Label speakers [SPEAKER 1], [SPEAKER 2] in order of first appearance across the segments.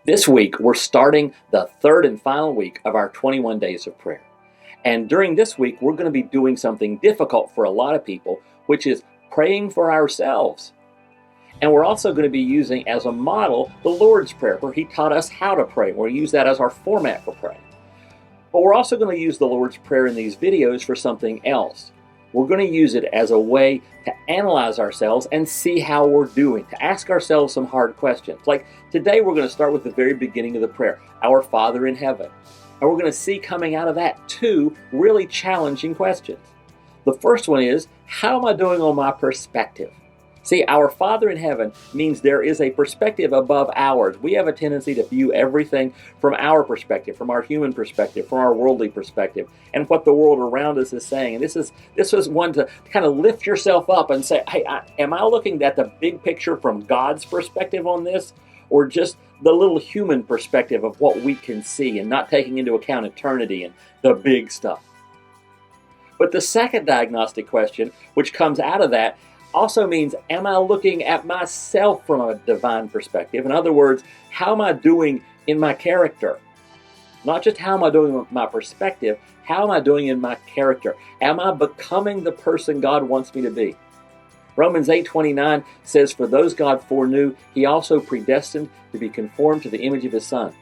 [SPEAKER 1] This week, we're starting the third and final week of our 21 days of prayer. And during this week, we're going to be doing something difficult for a lot of people, which is praying for ourselves. And we're also going to be using as a model the Lord's Prayer, where He taught us how to pray. We'll use that as our format for praying. But we're also going to use the Lord's Prayer in these videos for something else. We're going to use it as a way to analyze ourselves and see how we're doing, to ask ourselves some hard questions. Like today, we're going to start with the very beginning of the prayer, Our Father in Heaven. And we're going to see coming out of that two really challenging questions. The first one is, how am I doing on my perspective? See, Our Father in Heaven means there is a perspective above ours. We have a tendency to view everything from our perspective, from our human perspective, from our worldly perspective, and what the world around us is saying. And this was one to kind of lift yourself up and say, hey, am I looking at the big picture from God's perspective on this, or just the little human perspective of what we can see and not taking into account eternity and the big stuff? But the second diagnostic question, which comes out of that, also means, am I looking at myself from a divine perspective? In other words, how am I doing in my character? Not just how am I doing with my perspective, how am I doing in my character? Am I becoming the person God wants me to be? Romans 8:29 says, for those God foreknew, He also predestined to be conformed to the image of His Son.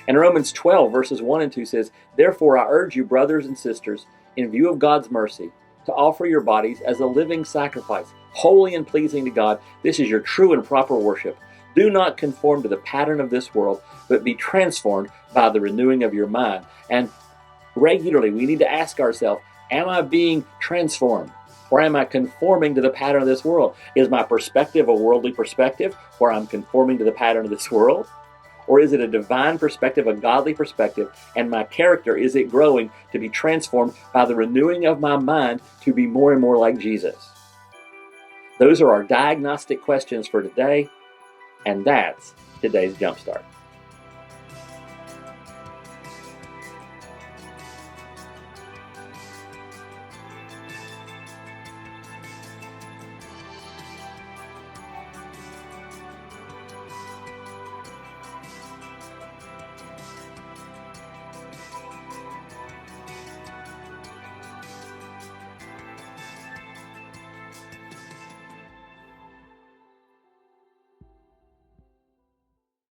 [SPEAKER 1] And Romans 12 verses 1 and 2 says, therefore I urge you, brothers and sisters, in view of God's mercy, to offer your bodies as a living sacrifice, holy and pleasing to God. This is your true and proper worship. Do not conform to the pattern of this world, but be transformed by the renewing of your mind. And regularly we need to ask ourselves, am I being transformed? Or am I conforming to the pattern of this world? Is my perspective a worldly perspective where I'm conforming to the pattern of this world? Or is it a divine perspective, a godly perspective, and my character, is it growing to be transformed by the renewing of my mind to be more and more like Jesus? Those are our diagnostic questions for today, and that's today's Jumpstart.